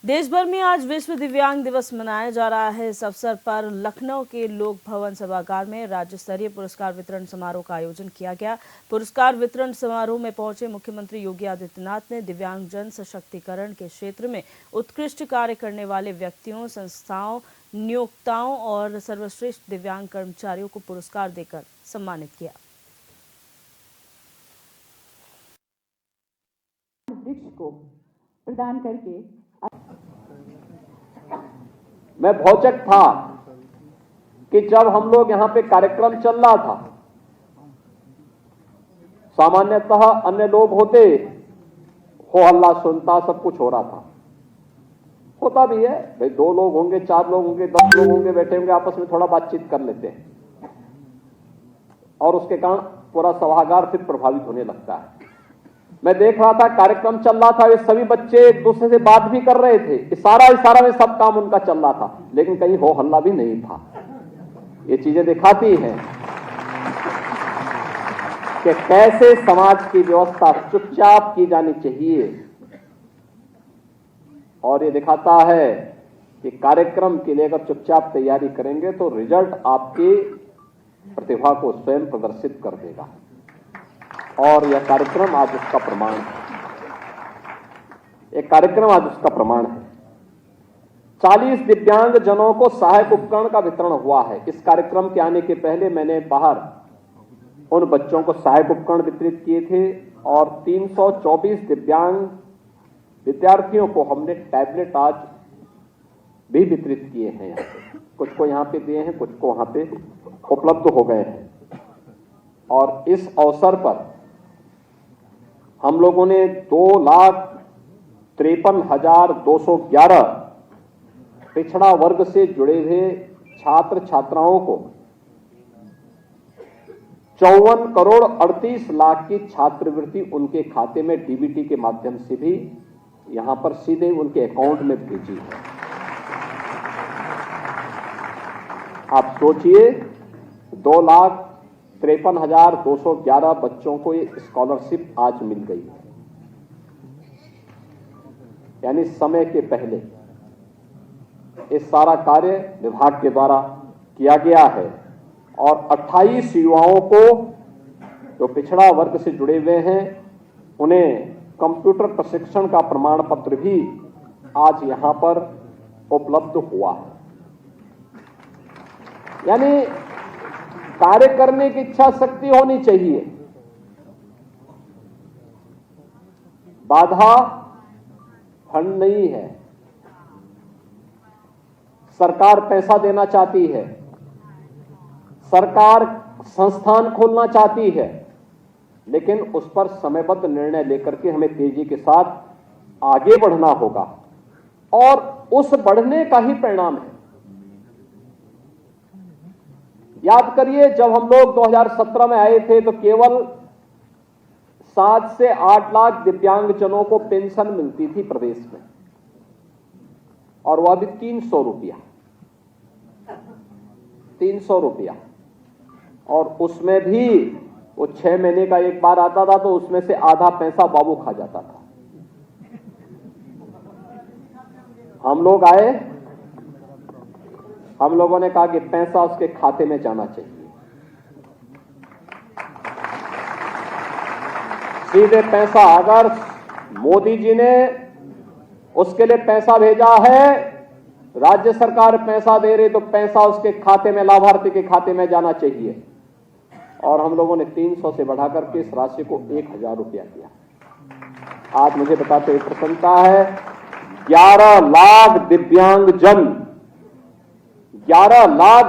देश भर में आज विश्व दिव्यांग दिवस मनाया जा रहा है। इस अवसर पर लखनऊ के लोक भवन सभागार में राज्य स्तरीय पुरस्कार वितरण समारोह का आयोजन किया गया। पुरस्कार वितरण समारोह में पहुंचे मुख्यमंत्री योगी आदित्यनाथ ने दिव्यांगजन सशक्तिकरण के क्षेत्र में उत्कृष्ट कार्य करने वाले व्यक्तियों, संस्थाओं, नियोक्ताओं और सर्वश्रेष्ठ दिव्यांग कर्मचारियों को पुरस्कार देकर सम्मानित किया। वृक्ष को प्रदान करके मैं भौचक था कि जब हम लोग यहां पे कार्यक्रम चल रहा था, सामान्यतः अन्य लोग होते, हो हल्ला सुनता, सब कुछ हो रहा था, होता भी है भाई, 2 लोग होंगे, 4 लोग होंगे, 10 लोग होंगे, बैठे होंगे, आपस में थोड़ा बातचीत कर लेते हैं और उसके कारण पूरा सभागार फिर प्रभावित होने लगता है। मैं देख रहा था कार्यक्रम चल रहा था, वे सभी बच्चे एक दूसरे से बात भी कर रहे थे, इशारा में सब काम उनका चल रहा था, लेकिन कहीं हो हल्ला भी नहीं था। ये चीजें दिखाती हैं कि कैसे समाज की व्यवस्था चुपचाप की जानी चाहिए, और ये दिखाता है कि कार्यक्रम के लिए अगर चुपचाप तैयारी करेंगे तो रिजल्ट आपकी प्रतिभा को स्वयं प्रदर्शित कर देगा, और यह कार्यक्रम आज उसका प्रमाण है। एक कार्यक्रम आज उसका प्रमाण है। 40 दिव्यांग जनों को सहायक उपकरण का वितरण हुआ है। इस कार्यक्रम के आने के पहले मैंने बाहर उन बच्चों को सहायक उपकरण वितरित किए थे, और 324 दिव्यांग विद्यार्थियों को हमने टैबलेट आज भी वितरित किए हैं। यहाँ पे कुछ को यहाँ पे दिए हैं, कुछ को वहां पे उपलब्ध हो गए हैं। और इस अवसर पर हम लोगों ने 2,53,211 पिछड़ा वर्ग से जुड़े हुए छात्र छात्राओं को 54 करोड़ 38 लाख की छात्रवृत्ति उनके खाते में डीबीटी के माध्यम से भी यहां पर सीधे उनके अकाउंट में भेजी है। आप सोचिए, 2,53,211 बच्चों को ये स्कॉलरशिप आज मिल गई है, यानी समय के पहले। इस सारा कार्य विभाग के द्वारा किया गया है, और 28 युवाओं को जो पिछड़ा वर्ग से जुड़े हुए हैं उन्हें कंप्यूटर प्रशिक्षण का प्रमाण पत्र भी आज यहां पर उपलब्ध हुआ है। यानी कार्य करने की इच्छा शक्ति होनी चाहिए, बाधा फंड नहीं है। सरकार पैसा देना चाहती है, सरकार संस्थान खोलना चाहती है, लेकिन उस पर समयबद्ध निर्णय लेकर के हमें तेजी के साथ आगे बढ़ना होगा, और उस बढ़ने का ही परिणाम है। याद करिए, जब हम लोग 2017 में आए थे तो केवल 7 से 8 लाख दिव्यांगजनों को पेंशन मिलती थी प्रदेश में, और वह भी 300 रुपया, 300 रुपया, और उसमें भी वो 6 महीने का एक बार आता था, तो उसमें से आधा पैसा बाबू खा जाता था। हम लोग आए, हम लोगों ने कहा कि पैसा उसके खाते में जाना चाहिए, सीधे पैसा। अगर मोदी जी ने उसके लिए पैसा भेजा है, राज्य सरकार पैसा दे रही, तो पैसा उसके खाते में, लाभार्थी के खाते में जाना चाहिए। और हम लोगों ने 300 से बढ़ाकर के इस राशि को 1,000 रुपया किया। आज मुझे बताते हुए प्रसन्नता है, 11 लाख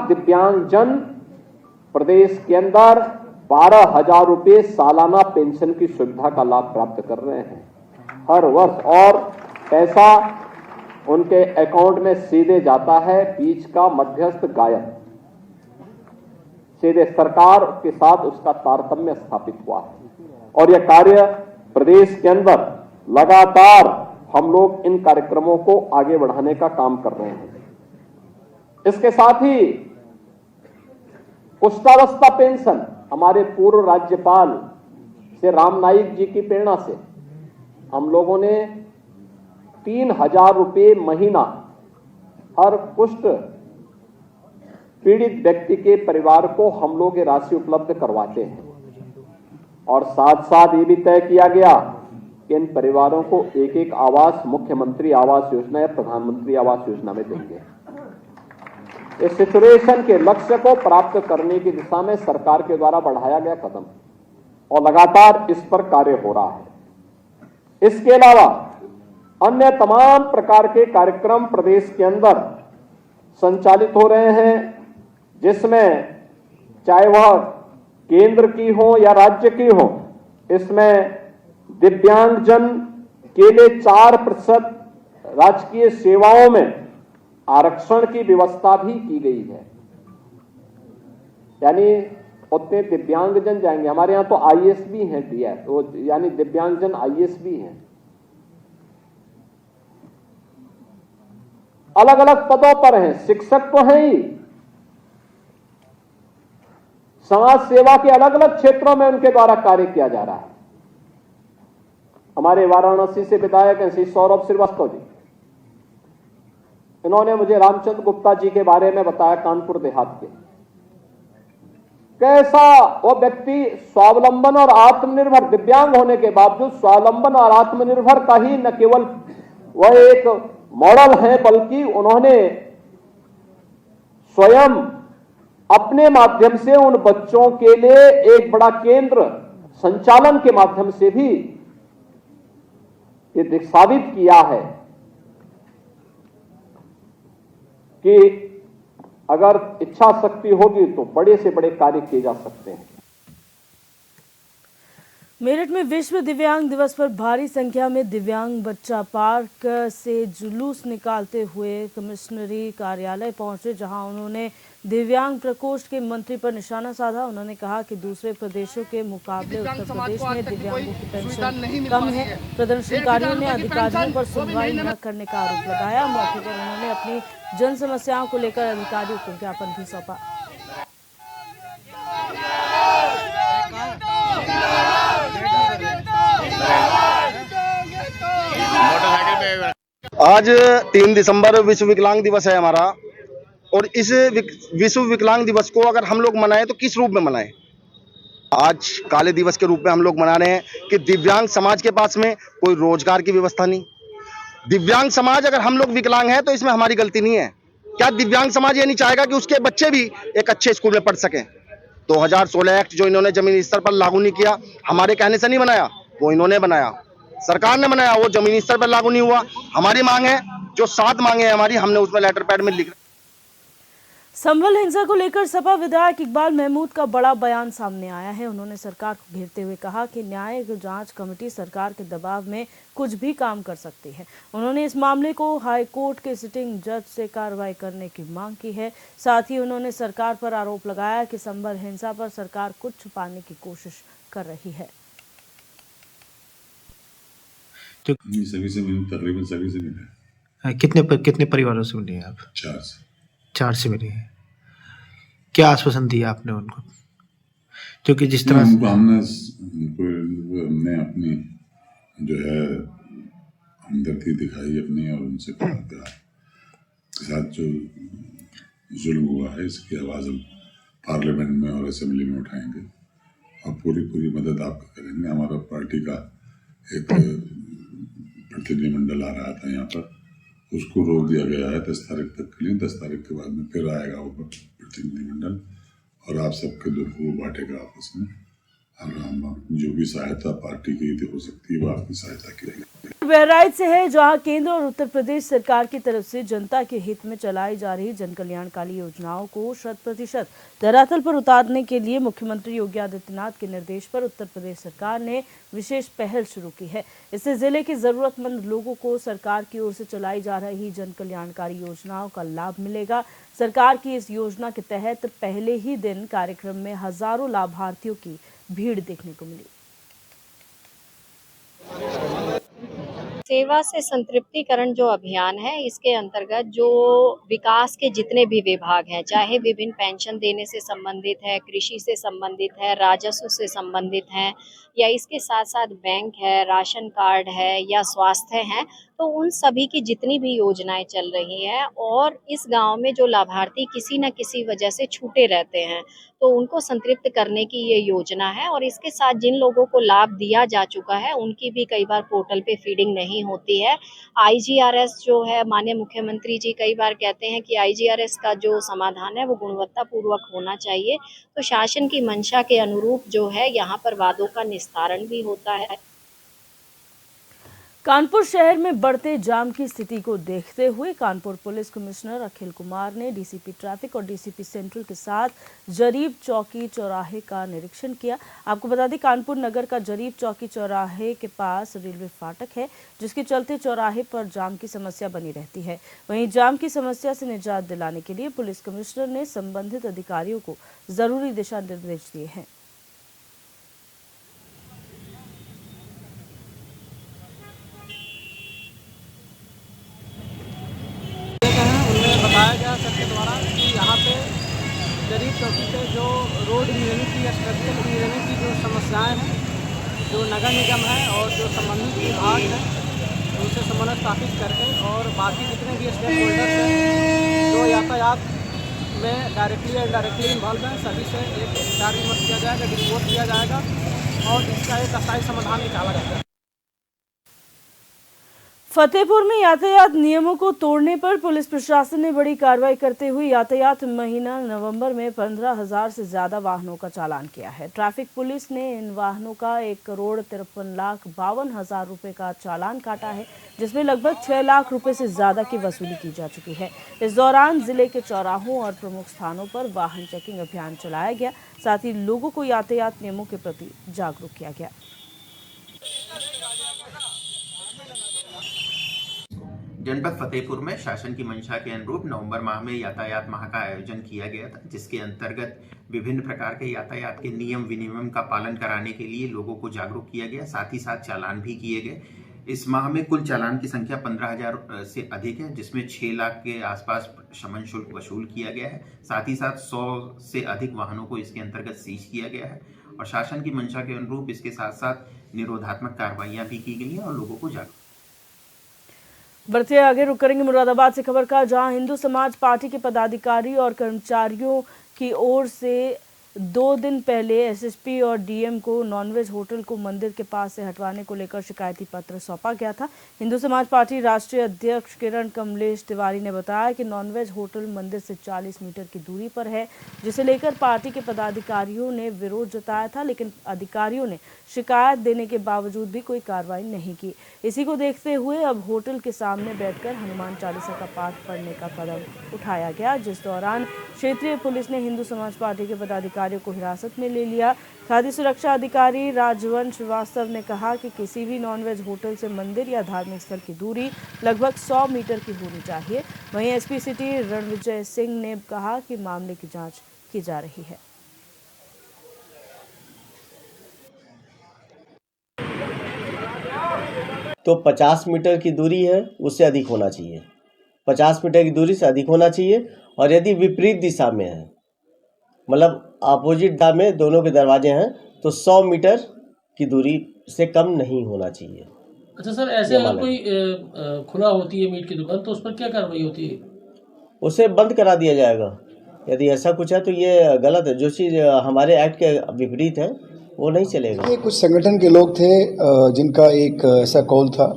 दिव्यांगजन प्रदेश के अंदर 12,000 रुपये सालाना पेंशन की सुविधा का लाभ प्राप्त कर रहे हैं हर वर्ष, और पैसा उनके अकाउंट में सीधे जाता है, बीच का मध्यस्थ गायब, सीधे सरकार के साथ उसका तारतम्य स्थापित हुआ है। और यह कार्य प्रदेश के अंदर लगातार हम लोग इन कार्यक्रमों को आगे बढ़ाने का काम कर रहे हैं। इसके साथ ही कुष्ठावस्था पेंशन, हमारे पूर्व राज्यपाल से राम नाईक जी की प्रेरणा से हम लोगों ने 3,000 रुपये महीना हर कुष्ठ पीड़ित व्यक्ति के परिवार को हम लोग ये राशि उपलब्ध करवाते हैं। और साथ साथ ये भी तय किया गया कि इन परिवारों को एक एक आवास मुख्यमंत्री आवास योजना या प्रधानमंत्री आवास योजना में देंगे। इस सिचुएशन के लक्ष्य को प्राप्त करने की दिशा में सरकार के द्वारा बढ़ाया गया कदम और लगातार इस पर कार्य हो रहा है। इसके अलावा अन्य तमाम प्रकार के कार्यक्रम प्रदेश के अंदर संचालित हो रहे हैं, जिसमें चाहे वह केंद्र की हो या राज्य की हो। इसमें दिव्यांगजन के लिए 4% राजकीय सेवाओं में आरक्षण की व्यवस्था भी की गई है, यानी उतने दिव्यांगजन जाएंगे। हमारे यहां तो आईएएस भी हैं, डीएस वो यानी दिव्यांगजन आईएएस भी हैं। अलग अलग पदों पर हैं, शिक्षक तो हैं ही, समाज सेवा के अलग अलग क्षेत्रों में उनके द्वारा कार्य किया जा रहा है। हमारे वाराणसी से विधायक हैं श्री सौरभ श्रीवास्तव जी, इन्होंने मुझे रामचंद्र गुप्ता जी के बारे में बताया, कानपुर देहात के। कैसा वो व्यक्ति स्वावलंबन और आत्मनिर्भर, दिव्यांग होने के बावजूद स्वावलंबन और आत्मनिर्भर का ही न केवल वह एक मॉडल है, बल्कि उन्होंने स्वयं अपने माध्यम से उन बच्चों के लिए एक बड़ा केंद्र संचालन के माध्यम से भी ये साबित किया है कि अगर इच्छा शक्ति होगी तो बड़े से बड़े कार्य किए जा सकते हैं। मेरठ में विश्व दिव्यांग दिवस पर भारी संख्या में दिव्यांग बच्चा पार्क से जुलूस निकालते हुए कमिश्नरी कार्यालय पहुंचे, जहां उन्होंने दिव्यांग प्रकोष्ठ के मंत्री पर निशाना साधा। उन्होंने कहा कि दूसरे प्रदेशों के मुकाबले उत्तर प्रदेश में दिव्यांगों की पेंशन कम है। प्रदर्शनकारियों ने अधिकारियों पर सुनवाई न करने का आरोप लगाया। मौके पर उन्होंने अपनी जन समस्याओं को लेकर अधिकारियों को ज्ञापन भी सौंपा। आज 3 दिसंबर विश्व विकलांग दिवस है हमारा, और इस विश्व विकलांग दिवस को अगर हम लोग मनाएं तो किस रूप में मनाएं? आज काले दिवस के रूप में हम लोग मना रहे हैं कि दिव्यांग समाज के पास में कोई रोजगार की व्यवस्था नहीं। दिव्यांग समाज, अगर हम लोग विकलांग हैं तो इसमें हमारी गलती नहीं है। क्या दिव्यांग समाज ये नहीं चाहेगा कि उसके बच्चे भी एक अच्छे स्कूल में पढ़ सकें? 2016 एक्ट जो इन्होंने जमीनी स्तर पर लागू नहीं किया, हमारे कहने से नहीं बनाया, वो इन्होंने बनाया, सरकार ने बनाया, वो जमीनी स्तर पर लागू नहीं हुआ। हमारी मांग है, जो 7 मांगे हैं हमारी, हमने उसमें लेटर पैड में लिख। संभल हिंसा को लेकर सपा विधायक इकबाल महमूद का बड़ा बयान सामने आया है। उन्होंने सरकार को घेरते हुए कहा कि न्यायिक जांच कमेटी सरकार के दबाव में कुछ भी काम कर सकती है। उन्होंने इस मामले को हाई कोर्ट के सिटिंग जज से कार्रवाई करने की मांग की है। साथ ही उन्होंने सरकार पर आरोप लगाया कि संभल हिंसा पर सरकार कुछ छुपाने की कोशिश कर रही है। सभी से मिले, तकरीबन सभी से मिले। कितने परिवारों से मिले आप? 4 से मिले हैं। क्या आश्वासन दिया आपने उनको? क्योंकि जिस तरह हमने अपनी जो है हमदर्दी दिखाई अपनी, और उनसे कहा के साथ जो जुल्म हुआ है इसकी आवाज़ हम पार्लियामेंट में और असेंबली में उठाएंगे और पूरी मदद आपको करेंगे। हमारा पार्टी का एक प्रतिनिधिमंडल आ रहा था यहाँ पर, उसको रोक दिया गया है 10 तारीख तक के लिए। 10 तारीख के बाद में फिर आएगा वो प्रतिनिधिमंडल और आप सबके दुख को बांटेगा आपस में, और हम जो भी सहायता पार्टी की हो सकती है वो आपकी सहायता करेंगे। बहराइच से है, जहां केंद्र और उत्तर प्रदेश सरकार की तरफ से जनता के हित में चलाई जा रही जन कल्याणकारी योजनाओं को 100% धरातल पर उतारने के लिए मुख्यमंत्री योगी आदित्यनाथ के निर्देश पर उत्तर प्रदेश सरकार ने विशेष पहल शुरू की है। इससे जिले के जरूरतमंद लोगों को सरकार की ओर से चलाई जा रही जन कल्याणकारी योजनाओं का लाभ मिलेगा। सरकार की इस योजना के तहत पहले ही दिन कार्यक्रम में हजारों लाभार्थियों की भीड़ देखने को मिली। सेवा से संतृप्तिकरण जो अभियान है, इसके अंतर्गत जो विकास के जितने भी विभाग हैं, चाहे विभिन्न पेंशन देने से संबंधित है, कृषि से संबंधित है, राजस्व से संबंधित है, या इसके साथ साथ बैंक है, राशन कार्ड है या स्वास्थ्य है, तो उन सभी की जितनी भी योजनाएं चल रही हैं और इस गांव में जो लाभार्थी किसी न किसी वजह से छूटे रहते हैं तो उनको संतृप्त करने की ये योजना है। और इसके साथ जिन लोगों को लाभ दिया जा चुका है उनकी भी कई बार पोर्टल पे फीडिंग नहीं होती है। आईजीआरएस जो है, माननीय मुख्यमंत्री जी कई बार कहते हैं कि आईजीआरएस का जो समाधान है वो गुणवत्ता पूर्वक होना चाहिए। तो शासन की मंशा के अनुरूप जो है यहाँ पर वादों का निस्तारण भी होता है। कानपुर शहर में बढ़ते जाम की स्थिति को देखते हुए कानपुर पुलिस कमिश्नर अखिल कुमार ने डीसीपी ट्रैफिक और डीसीपी सेंट्रल के साथ जरीब चौकी चौराहे का निरीक्षण किया। आपको बता दें, कानपुर नगर का जरीब चौकी चौराहे के पास रेलवे फाटक है, जिसके चलते चौराहे पर जाम की समस्या बनी रहती है। वहीं जाम की समस्या से निजात दिलाने के लिए पुलिस कमिश्नर ने संबंधित अधिकारियों को जरूरी दिशा निर्देश दिए हैं। बताया गया सबके द्वारा कि यहाँ पे जरीब चौकी पे जो रोड निर्मित की या स्ट्रक्चर निर्मित की जो समस्याएं हैं, जो नगर निगम है और जो संबंधित विभाग है उनसे समन्वय स्थापित करके और बाकी जितने भी स्टेक होल्डर्स हैं जो यातायात में डायरेक्टली या इनडायरेक्टली इन्वॉल्व हैं, सभी से एक विचार विमर्श किया जाएगा, रिपोर्ट किया जाएगा और इसका एक अस्थायी समाधान निकाला जाएगा। फतेहपुर में यातायात नियमों को तोड़ने पर पुलिस प्रशासन ने बड़ी कार्रवाई करते हुए यातायात महीना नवंबर में 15,000 से ज्यादा वाहनों का चालान किया है। ट्रैफिक पुलिस ने इन वाहनों का 1,53,52,000 रुपए का चालान काटा है, जिसमें लगभग 6 लाख रुपए से ज्यादा की वसूली की जा चुकी है। इस दौरान जिले के चौराहों और प्रमुख स्थानों पर वाहन चेकिंग अभियान चलाया गया, साथ ही लोगों को यातायात नियमों के प्रति जागरूक किया गया। जनपद फतेहपुर में शासन की मंशा के अनुरूप नवंबर माह में यातायात माह का आयोजन किया गया था, जिसके अंतर्गत विभिन्न प्रकार के यातायात के नियम विनियम का पालन कराने के लिए लोगों को जागरूक किया गया, साथ ही साथ चालान भी किए गए। इस माह में कुल चालान की संख्या 15,000 से अधिक है, जिसमें 6 लाख के आसपास शमन शुल्क वसूल किया गया है। साथ ही साथ 100 से अधिक वाहनों को इसके अंतर्गत सीज किया गया है और शासन की मंशा के अनुरूप इसके साथ साथ निरोधात्मक कार्रवाइयां भी की गई हैं और लोगों को जागरूक। बढ़ते आगे रुक करेंगे मुरादाबाद से खबर का, जहां हिंदू समाज पार्टी के पदाधिकारी और कर्मचारियों की ओर से 2 दिन पहले एसएसपी और डीएम को नॉनवेज होटल को मंदिर के पास से हटवाने को लेकर शिकायती पत्र सौंपा गया था। हिंदू समाज पार्टी राष्ट्रीय अध्यक्ष किरण कमलेश तिवारी ने बताया कि नॉनवेज होटल मंदिर से 40 मीटर की दूरी पर है, जिसे लेकर पार्टी के पदाधिकारियों ने विरोध जताया था, लेकिन अधिकारियों ने शिकायत देने के बावजूद भी कोई कार्रवाई नहीं की। इसी को देखते हुए अब होटल के सामने बैठकर हनुमान चालीसा का पाठ पढ़ने का कदम उठाया गया, जिस दौरान क्षेत्रीय पुलिस ने हिंदू समाज पार्टी के पदाधिकारियों को हिरासत में ले लिया। खाद्य सुरक्षा अधिकारी राजवंश श्रीवास्तव ने कहा कि किसी भी नॉनवेज होटल से मंदिर या धार्मिक स्थल की दूरी लगभग 100 मीटर की होनी चाहिए। वहीं एसपी सिटी रणविजय सिंह ने कहा कि मामले की जांच की जा रही है। तो 50 मीटर की दूरी है, उससे अधिक होना चाहिए। 50 मीटर की दूरी से अधिक होना चाहिए और यदि विपरीत दिशा में है, मतलब अपोजिट दिशा में दोनों के दरवाजे हैं, तो 100 मीटर की दूरी से कम नहीं होना चाहिए। अच्छा सर, ऐसे अगर कोई खुला होती है मीट की दुकान तो उस पर क्या कार्रवाई होती है? उसे बंद करा दिया जाएगा। यदि ऐसा कुछ है तो ये गलत है। जो चीज़ हमारे एक्ट के विपरीत है वो नहीं चलेगा। ये कुछ संगठन के लोग थे जिनका एक ऐसा कॉल था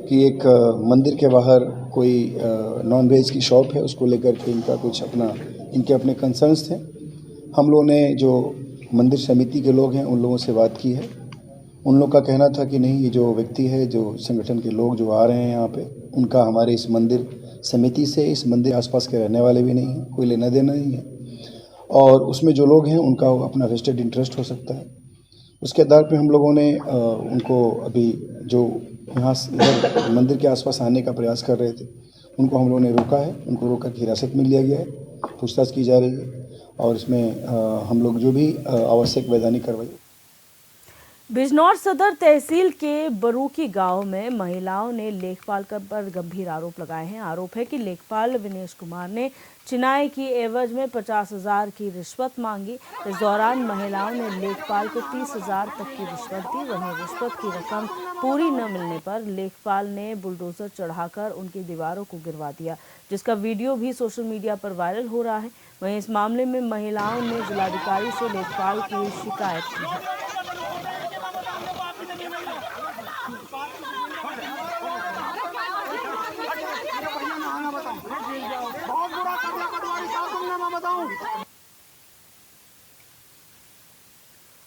कि एक मंदिर के बाहर कोई नॉन वेज की शॉप है, उसको लेकर के इनका कुछ इनके अपने कंसर्न्स थे। हम लोगों ने जो मंदिर समिति के लोग हैं उन लोगों से बात की है। उन लोग का कहना था कि नहीं, ये जो व्यक्ति है, जो संगठन के लोग जो आ रहे हैं यहाँ पे, उनका हमारे इस मंदिर समिति से, इस मंदिर आसपास के रहने वाले भी नहीं हैं, कोई लेना देना नहीं है और उसमें जो लोग हैं उनका अपना वेस्टेड इंटरेस्ट हो सकता है। उसके आधार पे हम लोगों ने उनको अभी जो यहाँ इधर मंदिर के आसपास आने का प्रयास कर रहे थे उनको हम लोगों ने रोका है। उनको रोका के हिरासत में लिया गया है, पूछताछ की जा रही है और इसमें हम लोग जो भी आवश्यक वैधानिक कार्रवाई। बिजनौर सदर तहसील के बरूकी गांव में महिलाओं ने लेखपाल पर गंभीर आरोप लगाए हैं। आरोप है कि लेखपाल विनेश कुमार ने चिनाई की एवज में 50,000 की रिश्वत मांगी। इस दौरान महिलाओं ने लेखपाल को 30,000 तक की रिश्वत दी। वहीं रिश्वत की रकम पूरी न मिलने पर लेखपाल ने बुलडोजर चढ़ाकर उनकी दीवारों को गिरवा दिया, जिसका वीडियो भी सोशल मीडिया पर वायरल हो रहा है। वहीं इस मामले में महिलाओं ने जिलाधिकारी से लेखपाल की शिकायत की है।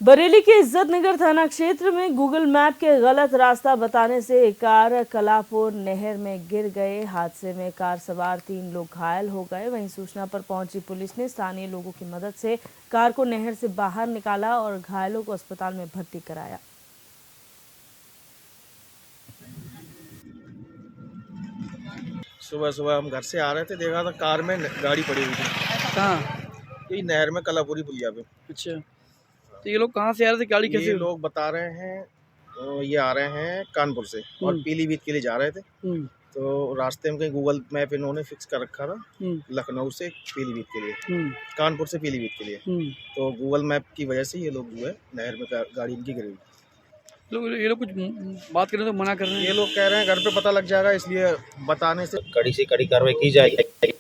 बरेली के इज्जत नगर थाना क्षेत्र में गूगल मैप के गलत रास्ता बताने से एक कार कलापुर नहर में गिर गए। हादसे में कार सवार 3 लोग घायल हो गए। वहीं सूचना पर पहुंची पुलिस ने स्थानीय लोगों की मदद से कार को नहर से बाहर निकाला और घायलों को अस्पताल में भर्ती कराया। सुबह सुबह हम घर से आ रहे थे, देखा था कार में गाड़ी पड़ी हुई थी। कहाँ? यही नहर में कलापुरी पुलिया पे। अच्छा, तो ये लोग कहाँ से आ रहे थे, गाड़ी कैसे? ये लोग बता रहे हैं तो ये आ रहे हैं कानपुर से और पीलीभीत के लिए जा रहे थे। तो रास्ते में कहीं गूगल मैप इन्होंने फिक्स कर रखा था लखनऊ से पीलीभीत के लिए, कानपुर से पीलीभीत के लिए। तो गूगल मैप की वजह से ये लोग जो है नहर में गाड़ी इनकी गिरी हुई। ये लोग कुछ बात करें तो मना कर रहे हैं। ये लोग कह रहे हैं घर पे पता लग जाएगा, इसलिए बताने से कड़ी से कड़ी कार्रवाई की जाएगी।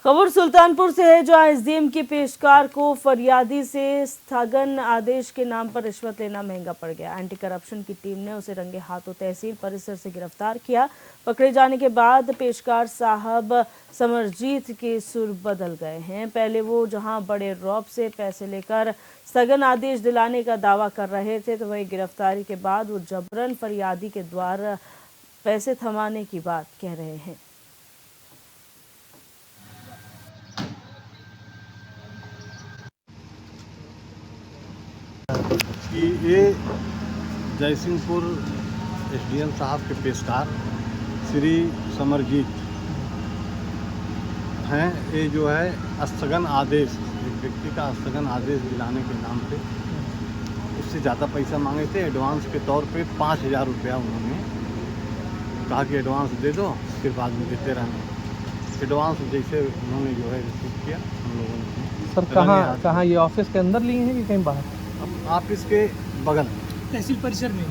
खबर सुल्तानपुर से है, जहां एसडीएम के पेशकार को फरियादी से स्थगन आदेश के नाम पर रिश्वत लेना महंगा पड़ गया। एंटी करप्शन की टीम ने उसे रंगे हाथों तहसील परिसर से गिरफ्तार किया। पकड़े जाने के बाद पेशकार साहब समरजीत के सुर बदल गए हैं। पहले वो जहां बड़े रौब से पैसे लेकर स्थगन आदेश दिलाने का दावा कर रहे थे, तो वही गिरफ्तारी के बाद वो जबरन फरियादी के द्वारा पैसे थमाने की बात कह रहे हैं। कि ये जयसिंहपुर एसडीएम साहब के पेशकार श्री समरजीत हैं। ये जो है स्थगन आदेश, एक व्यक्ति का स्थगन आदेश दिलाने के नाम पे उससे ज़्यादा पैसा मांगे थे। एडवांस के तौर पे 5,000 रुपया उन्होंने कहा कि एडवांस दे दो, फिर बाद में देते रहना। एडवांस जैसे उन्होंने जो है रिसीव किया हम लोगों ने। सर कहाँ ये ऑफिस के अंदर लिए हैं कि कहीं बाहर? ऑफिस के बगल तहसील परिसर में।